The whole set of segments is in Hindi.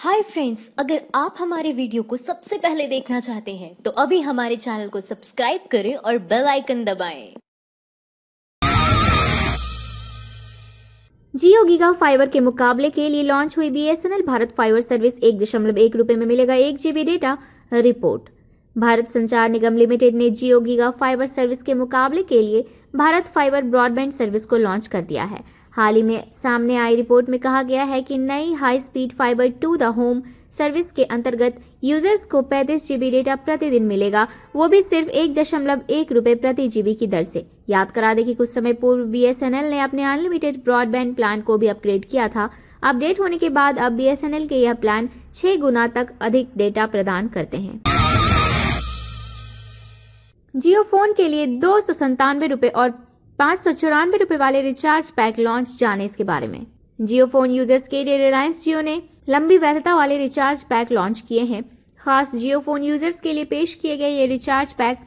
हाय फ्रेंड्स, अगर आप हमारे वीडियो को सबसे पहले देखना चाहते हैं तो अभी हमारे चैनल को सब्सक्राइब करें और बेल आइकन दबाएं। जियो गीगा फाइबर के मुकाबले के लिए लॉन्च हुई बीएसएनएल भारत फाइबर सर्विस 1.1 रुपए में मिलेगा 1 GB डेटा। रिपोर्ट। भारत संचार निगम लिमिटेड ने जियो गीगा फाइबर सर्विस के मुकाबले के लिए भारत फाइबर ब्रॉडबैंड सर्विस को लॉन्च कर दिया है। हाल ही में सामने आई रिपोर्ट में कहा गया है कि नई high speed fibre to the home service के अंतर्गत यूजर्स को 35 GB डेटा प्रतिदिन मिलेगा, वो भी सिर्फ 1.1 रुपए प्रति GB की दर से। याद करा दें कि कुछ समय पूर्व बीएसएनएल ने अपने अनलिमिटेड ब्रॉडबैंड प्लान को भी अपग्रेड किया था। अपडेट होने के बाद अब बीएसएनएल के यह प्लान 6 गुना तक अधिक डेटा प्रदान करते हैं। जियो फोन के लिए 297 रुपए और 594 रुपए वाले रिचार्ज पैक लॉन्च, जाने इसके बारे में। जियो फोन यूजर्स के लिए रिलायंस जियो ने लंबी वैधता वाले रिचार्ज पैक लॉन्च किए हैं। खास जियो फोन यूजर्स के लिए पेश किए गए ये रिचार्ज पैक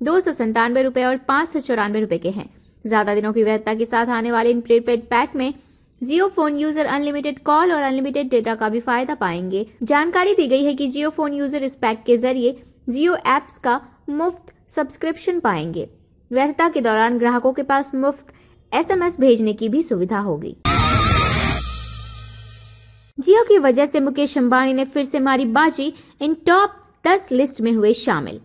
297 रुपए और 594 रुपए के हैं। ज्यादा दिनों की वैधता के साथ आने वाले इन प्रीपेड पैक में जियो फोन यूजर अनलिमिटेड कॉल और अनलिमिटेड डेटा का भी फायदा पाएंगे। जानकारी दी गई है कि जियो फोन यूजर इस पैक के जरिए जियो एप्स का मुफ्त सब्सक्रिप्शन पाएंगे। वैधता के दौरान ग्राहकों के पास मुफ्त SMS भेजने की भी सुविधा होगी। जियो की वजह से मुकेश अंबानी ने फिर से मारी बाजी, इन टॉप 10 लिस्ट में हुए शामिल।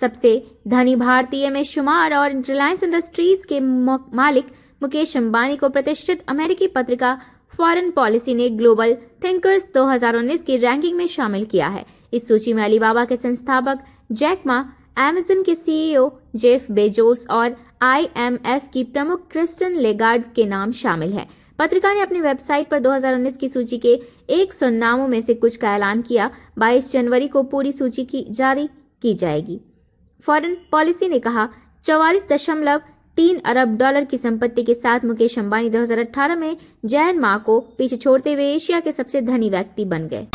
सबसे धनी भारतीय में शुमार और रिलायंस इंडस्ट्रीज के मालिक मुकेश अंबानी को प्रतिष्ठित अमेरिकी पत्रिका फॉरेन पॉलिसी ने ग्लोबल थिंकर्स 2019 की रैंकिंग में शामिल किया है। इस सूची में अलीबाबा के संस्थापक जैक मा, अमेज़न के CEO जेफ बेजोस और IMF की प्रमुख क्रिस्टन लेगार्ड के नाम शामिल है। पत्रिका ने अपनी वेबसाइट पर 2019 की सूची के 100 नामों में से कुछ का ऐलान किया। 22 जनवरी को पूरी सूची जारी की जाएगी। फॉरेन पॉलिसी ने कहा, 44.3 अरब डॉलर की संपत्ति के साथ मुकेश अंबानी 2018 में जैन मा को पीछे छोड़ते हुए एशिया के सबसे धनी व्यक्ति बन गए।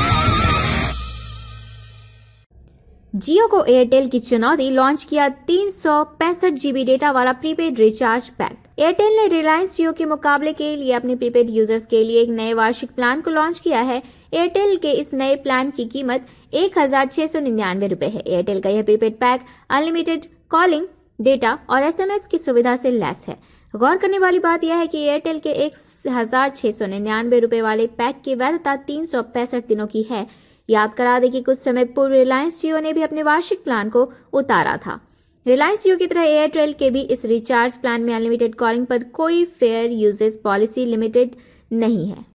जियो को एयरटेल की चुनौती, लॉन्च किया 365 GB डेटा वाला प्रीपेड रिचार्ज पैक। एयरटेल ने रिलायंस जियो के मुकाबले के लिए अपने प्रीपेड यूजर्स के लिए एक नए वार्षिक प्लान को लॉन्च किया है। एयरटेल के इस नए प्लान की कीमत 1699 रुपए है। एयरटेल का यह prepaid pack unlimited calling, data और SMS की सुविधा से लैस है। गौर करने वाली बात यह है कि एयरटेल के 1699 रुपए वाले पैक की वैधता 365 दिनों की है। याद करा दें कि कुछ समय पूर्व रिलायंस जियो ने भी अपने वार्षिक प्लान को उतारा था। रिलायंस जियो की तरह एयरटेल के भी इस रिचार्ज प्लान में अनलिमिटेड कॉलिंग पर कोई फेयर यूजेज पॉलिसी लिमिटेड नहीं है।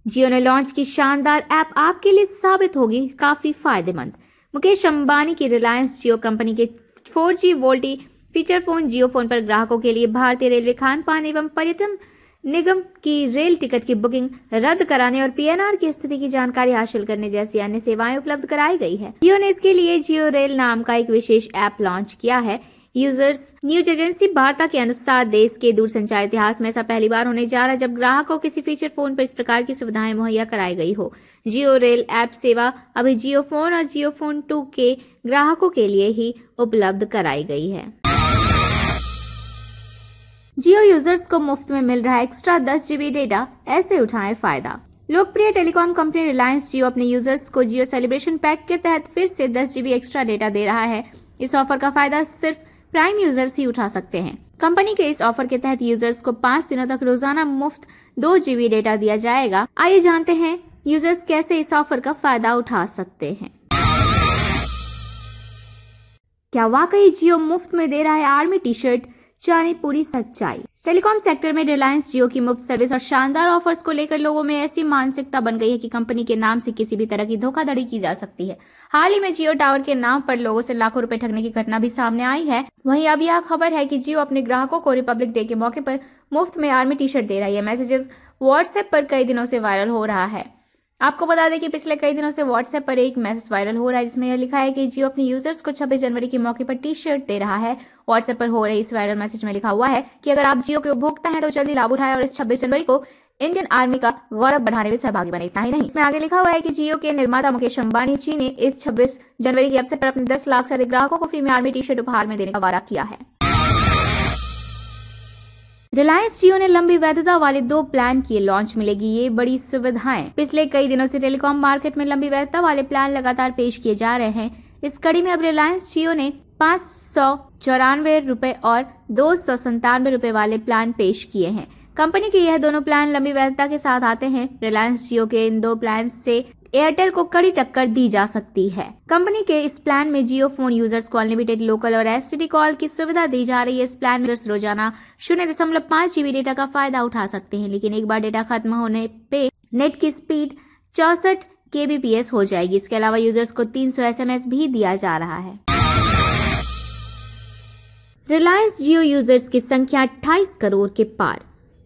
जियो ने लॉन्च की शानदार ऐप आपके लिए साबित होगी काफी फायदेमंद। मुकेश अंबानी की रिलायंस जियो कंपनी के 4G वोल्टी फीचर फोन जियो फोन पर ग्राहकों के लिए भारतीय रेलवे खान पान एवं पर्यटन निगम की रेल टिकट की बुकिंग रद्द कराने और PNR की स्थिति की जानकारी हासिल करने जैसी अन्य सेवाएं उपलब्ध कराई गई है। जियो ने इसके लिए जियो रेल नाम का एक विशेष ऐप लॉन्च किया है। यूजर्स न्यूज एजेंसी वार्ता के अनुसार देश के दूरसंचार इतिहास में ऐसा पहली बार होने जा रहा है जब ग्राहकों को किसी फीचर फोन पर इस प्रकार की सुविधाएं मुहैया कराई गई हो। जियो रेल ऐप सेवा अभी जियो फोन और जियो फोन 2 के ग्राहकों के लिए ही उपलब्ध कराई गई है। जियो यूजर्स को मुफ्त में मिल रहा है एक्स्ट्रा 10 GB डेटा, ऐसे उठाएं फायदा। लोकप्रिय टेलीकॉम कंपनी रिलायंस जियो अपने यूजर्स को जियो सेलिब्रेशन पैक के तहत फिर से 10 GB एक्स्ट्रा डेटा दे रहा है। इस ऑफर का फायदा सिर्फ प्राइम यूजर्स ही उठा सकते हैं। कंपनी के इस ऑफर के तहत यूजर्स को 5 दिनों तक रोजाना मुफ्त 2 GB डेटा दिया जाएगा। आइए जानते हैं यूजर्स कैसे इस ऑफर का फायदा उठा सकते हैं। क्या वाकई जियो मुफ्त में दे रहा है आर्मी टी-शर्ट? जाने पूरी सच्चाई। टेलीकॉम सेक्टर में रिलायंस जियो की मुफ्त सर्विस और शानदार ऑफर्स को लेकर लोगों में ऐसी मानसिकता बन गई है कि कंपनी के नाम से किसी भी तरह की धोखाधड़ी की जा सकती है। हाल ही में जियो टावर के नाम पर लोगों से लाखों रुपए ठगने की घटना भी सामने आई है। वहीं अब यह खबर है कि जियो अपने ग्राहकों को रिपब्लिक डे के मौके पर मुफ्त में आर्मी टी-शर्ट दे रही है। मैसेजेस व्हाट्सएप पर कई दिनों से वायरल हो रहा है। आपको बता दें कि पिछले कई दिनों से व्हाट्सएप पर एक मैसेज वायरल हो रहा है जिसमें यह लिखा है कि जियो अपने यूजर्स को 26 जनवरी के मौके पर टी-शर्ट दे रहा है। व्हाट्सएप पर हो रही इस वायरल मैसेज में लिखा हुआ है कि अगर आप जियो के उपभोक्ता हैं तो जल्दी लाभ उठाएं और इस 26 जनवरी को इंडियन आर्मी का गौरव बढ़ाने में सहभागी बने। इतना ही नहीं, इसमें आगे लिखा हुआ है कि जियो के निर्माता मुकेश अंबानी जी ने इस 26 जनवरी के अवसर पर अपने 10 लाख से अधिक ग्राहकों को फ्री में आर्मी टी-शर्ट उपहार में देने का वादा किया है। रिलायंस जियो ने लंबी वैधता वाले 2 प्लान किए लॉन्च, मिलेगी ये बड़ी सुविधाएं। पिछले कई दिनों से टेलीकॉम मार्केट में लंबी वैधता वाले प्लान लगातार पेश किए जा रहे हैं। इस कड़ी में अब रिलायंस जियो ने 594 रुपए और 297 रुपए वाले प्लान पेश किए हैं। कंपनी के यह दोनों प्लान लंबी वैधता के साथ आते हैं। रिलायंस जियो के इन 2 प्लान से एयरटेल को कड़ी टक्कर दी जा सकती है। कंपनी के इस प्लान में जियो फोन यूजर्स को अनलिमिटेड लोकल और एसटीडी कॉल की सुविधा दी जा रही है। इस प्लान में यूजर्स रोजाना 0.5 GB डेटा का फायदा उठा सकते हैं, लेकिन एक बार डेटा खत्म होने पे नेट की स्पीड 64 kbps हो जाएगी। इसके अलावा यूजर्स को 300 SMS भी दिया जा रहा है। रिलायंस जियो यूजर्स की संख्या 28 करोड़ के पार।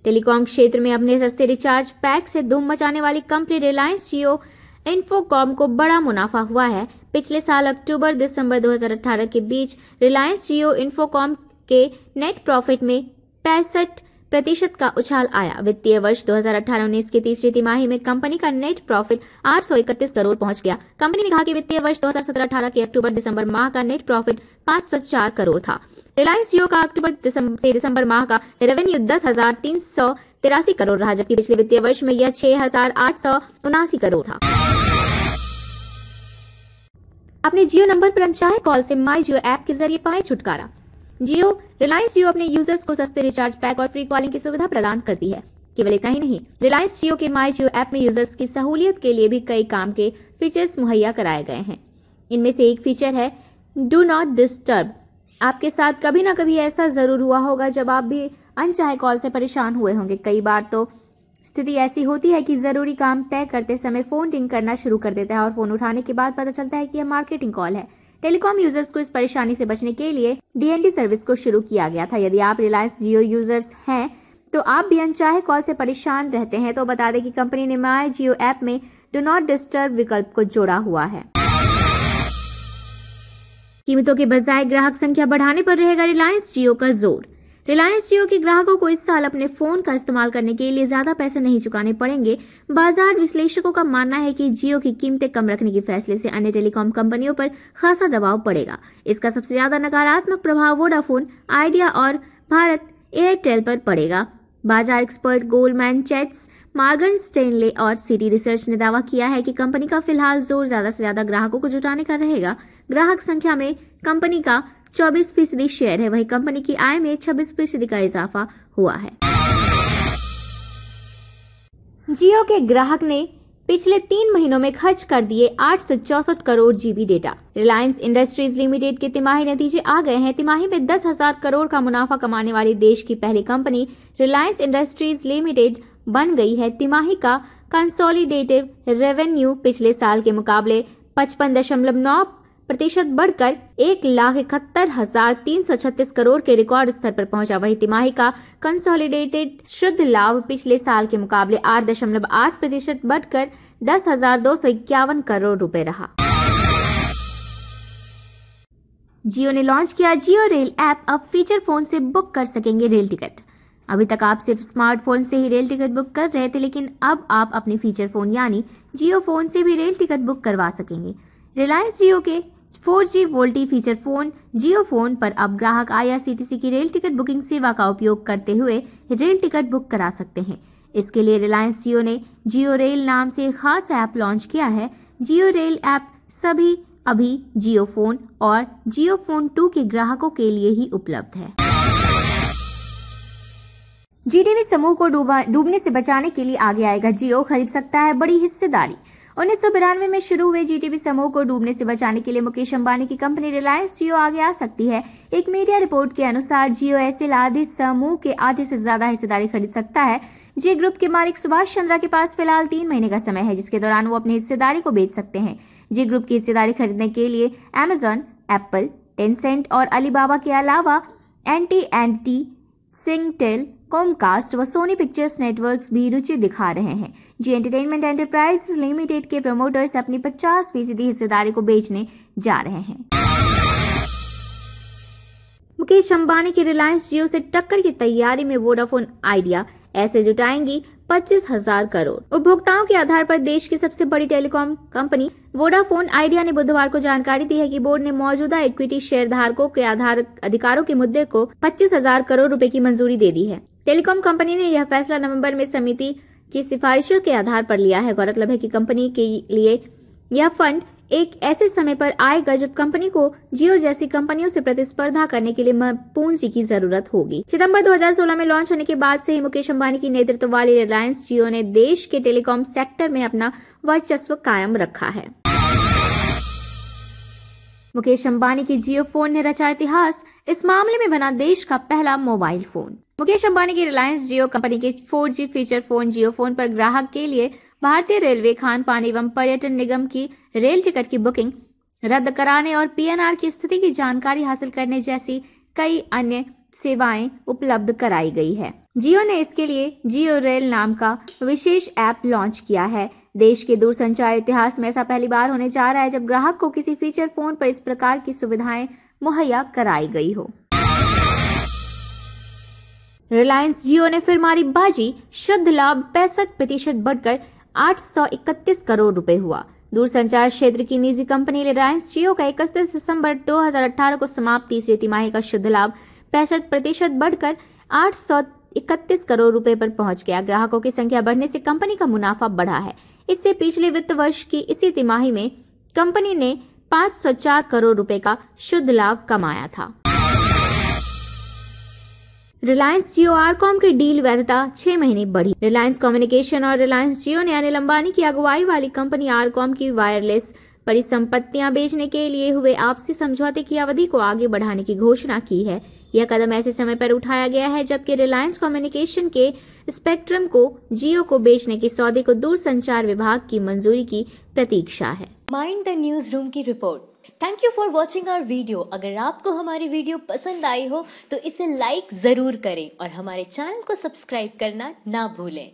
टेलीकॉम क्षेत्र में अपने सस्ते रिचार्ज पैक से धूम मचाने वाली कंपनी रिलायंस जियो इन्फोकॉम को बड़ा मुनाफा हुआ है। पिछले साल अक्टूबर-दिसंबर 2018 के बीच रिलायंस जियो इन्फोकॉम के नेट प्रॉफिट में 65% का उछाल आया। वित्तीय वर्ष 2018-19 की तीसरी तिमाही में कंपनी का नेट प्रॉफिट 831 करोड़ पहुंच गया। कंपनी ने कहा कि वित्तीय वर्ष 2017-18 के अक्टूबर-दिसंबर माह का नेट प्रॉफिट 504 करोड़ था। रिलायंस जियो का अक्टूबर से दिसंबर माह का रेवेन्यू 10,383 करोड़ रहा, जबकि पिछले वित्तीय वर्ष में यह 6,879 करोड़ था। अपने जियो नंबर पर अनचाहे कॉल से माई जियो ऐप के जरिए पाएं छुटकारा। रिलायंस जियो अपने यूजर्स को सस्ते रिचार्ज पैक और फ्री कॉलिंग की सुविधा प्रदान करती है। केवल इतना ही नहीं, रिलायंस जियो के माई जियो ऐप में यूजर्स की सहूलियत के लिए भी कई काम के फीचर्स मुहैया कराए गए हैं। इनमें से एक फीचर है डू नॉट डिस्टर्ब। आपके साथ कभी ना कभी ऐसा जरूर हुआ होगा जब आप भी अनचाहे कॉल से परेशान हुए होंगे। कई बार तो स्थिति ऐसी होती है कि जरूरी काम तय करते समय फोन रिंग करना शुरू कर देता है और फोन उठाने के बाद पता चलता है कि यह मार्केटिंग कॉल है। टेलीकॉम यूजर्स को इस परेशानी से बचने के लिए डीएनडी सर्विस को शुरू किया गया था। यदि आप रिलायंस जियो यूजर्स हैं तो आप भी अनचाहे कॉल से परेशान रहते हैं तो बता दें कि कंपनी ने माई जियो ऐप में डू नॉट डिस्टर्ब विकल्प को जोड़ा हुआ है। कीमतों के बजाय ग्राहक संख्या बढ़ाने पर रहेगा रिलायंस जियो का जोर। रिलायंस जियो के ग्राहकों को इस साल अपने फोन का इस्तेमाल करने के लिए ज्यादा पैसे नहीं चुकाने पड़ेंगे। बाजार विश्लेषकों का मानना है कि जियो की कीमतें कम रखने के फैसले से अन्य टेलीकॉम कंपनियों पर खासा दबाव पड़ेगा। इसका सबसे ज्यादा नकारात्मक प्रभाव वोडाफोन, आइडिया और भारत एयरटेल पर पड़ेगा। बाजार एक्सपर्ट गोल्डमैन सैच्स, मॉर्गन स्टैनले और सिटी रिसर्च ने दावा किया है कि कंपनी का फिलहाल जोर ज्यादा से ज्यादा ग्राहकों को जुटाने का रहेगा। ग्राहक संख्या में कंपनी का 24% शेयर है, वही कंपनी की आय में 26% का इजाफा हुआ है। जियो के ग्राहक ने पिछले 3 महीनों में खर्च कर दिए 864 crore GB data. Reliance industries limited के तिमाही नतीजे आ गए हैं। तिमाही में 10,000 करोड़ का मुनाफा कमाने वाली देश की पहली कंपनी रिलायंस इंडस्ट्रीज लिमिटेड बन गई है। तिमाही का कंसोलिडेटेड रेवेन्यू पिछले साल के मुकाबले 55.9% बढ़कर 1,71,336 करोड़ के रिकॉर्ड स्तर पर पहुंचा। वहीं तिमाही का कंसोलिडेटेड शुद्ध लाभ पिछले साल के मुकाबले 8.8% बढ़कर 10,251 करोड़ रुपए रहा। जियो ने लॉन्च किया जियो रेल ऐप। अब फीचर फोन से बुक कर सकेंगे रेल टिकट। अभी तक आप सिर्फ स्मार्टफोन से ही रेल टिकट बुक कर रहे थे, लेकिन अब आप अपने फीचर फोन यानी जियो फोन से भी रेल टिकट बुक करवा सकेंगे। रिलायंस जियो के 4G वोल्टी फीचर फोन जियो फोन पर अब ग्राहक IRCTC की रेल टिकट बुकिंग सेवा का उपयोग करते हुए रेल टिकट बुक करा सकते हैं। इसके लिए रिलायंस जियो ने जियो रेल नाम से खास ऐप लॉन्च किया है। जियो रेल ऐप अभी जियो फोन और जियो फोन 2 के ग्राहकों के लिए ही उपलब्ध है। जीटीवी समूह को डूबने से बचाने के लिए आगे आएगा जियो, खरीद सकता है बड़ी हिस्सेदारी। 1992 में शुरू हुए जीटीवी समूह को डूबने से बचाने के लिए मुकेश अंबानी की कंपनी रिलायंस जियो आगे आ सकती है। एक मीडिया रिपोर्ट के अनुसार जियो एयरसेल आदि समूह के आधे से ज्यादा हिस्सेदारी खरीद सकता है। जी ग्रुप के मालिक सुभाष चंद्रा के पास फिलहाल 3 महीने का समय है, जिसके दौरान वो अपनी हिस्सेदारी को बेच सकते हैं। जी ग्रुप की हिस्सेदारी खरीदने के लिए अमेजॉन, एप्पल, टेंसेंट और अलीबाबा के अलावा AT&T, सिंगटेल, कॉमकास्ट व सोनी पिक्चर्स नेटवर्क्स भी रुचि दिखा रहे हैं। जी एंटरटेनमेंट एंटरप्राइजेस लिमिटेड के प्रमोटर्स अपनी 50% हिस्सेदारी को बेचने जा रहे हैं। मुकेश अंबानी की रिलायंस जियो से टक्कर की तैयारी में वोडाफोन आइडिया ऐसे जुटाएंगी 25,000 करोड़। उपभोक्ताओं के आधार पर देश की सबसे बड़ी टेलीकॉम कंपनी वोडाफोन आइडिया ने बुधवार को जानकारी दी है कि बोर्ड ने मौजूदा इक्विटी शेयर धारकों के अधिकारों के मुद्दे को 25,000 करोड़ रुपए की मंजूरी दे दी है। टेलीकॉम कंपनी ने यह फैसला नवंबर में समिति की सिफारिशों के आधार पर लिया है। गौरतलब है कि कंपनी के लिए यह फंड एक ऐसे समय पर आएगा जब कंपनी को जियो जैसी कंपनियों से प्रतिस्पर्धा करने के लिए पूंजी की जरूरत होगी। सितंबर 2016 में लॉन्च होने के बाद से ही मुकेश अंबानी की नेतृत्व वाली रिलायंस जियो ने देश के टेलीकॉम सेक्टर में अपना वर्चस्व कायम रखा है। मुकेश अंबानी की जियो फोन ने रचा इतिहास, इस मामले में बना देश का पहला मोबाइल फोन। मुकेश अंबानी की रिलायंस जियो कंपनी के 4G फीचर फोन जियो फोन पर ग्राहक के लिए भारतीय रेलवे, खान पान एवं पर्यटन निगम की रेल टिकट की बुकिंग रद्द कराने और PNR की स्थिति की जानकारी हासिल करने जैसी कई अन्य सेवाएं उपलब्ध कराई गई है। जियो ने इसके लिए जियो रेल नाम का विशेष ऐप लॉन्च किया है। देश के दूरसंचार इतिहास में ऐसा पहली बार होने जा रहा है जब ग्राहक को किसी फीचर फोन पर इस प्रकार की सुविधाएं मुहैया कराई गई हो। रिलायंस जियो ने फिर मारी बाजी, शुद्ध लाभ 65% बढ़कर 831 करोड़ रुपए हुआ। दूरसंचार क्षेत्र की निजी कंपनी रिलायंस जियो का 31 दिसंबर 2018 को समाप्त तीसरी तिमाही का शुद्ध लाभ 65% बढ़कर 831 करोड़ रुपए पर पहुंच गया। ग्राहकों की संख्या बढ़ने से कंपनी का मुनाफा बढ़ा है। इससे पिछले वित्त वर्ष की इसी तिमाही में कंपनी ने 504 करोड़ रुपए का शुद्ध लाभ कमाया था। रिलायंस जियो आरकॉम की डील वैधता 6 महीने बढ़ी। रिलायंस कम्युनिकेशन और रिलायंस जियो ने अनिल अंबानी की अगुवाई वाली कंपनी आरकॉम की वायरलेस परिसंपत्तियां बेचने के लिए हुए आपसी समझौते की अवधि को आगे बढ़ाने की घोषणा की है। यह कदम ऐसे समय पर उठाया गया है जबकि रिलायंस कम्युनिकेशन के स्पेक्ट्रम को जियो को बेचने के सौदे को दूरसंचार विभाग की मंजूरी की प्रतीक्षा है। माइंड द न्यूज रूम की रिपोर्ट। Thank you for watching our video. अगर आपको हमारी वीडियो पसंद आई हो तो इसे लाइक जरूर करें और हमारे चैनल को सब्सक्राइब करना ना भूलें।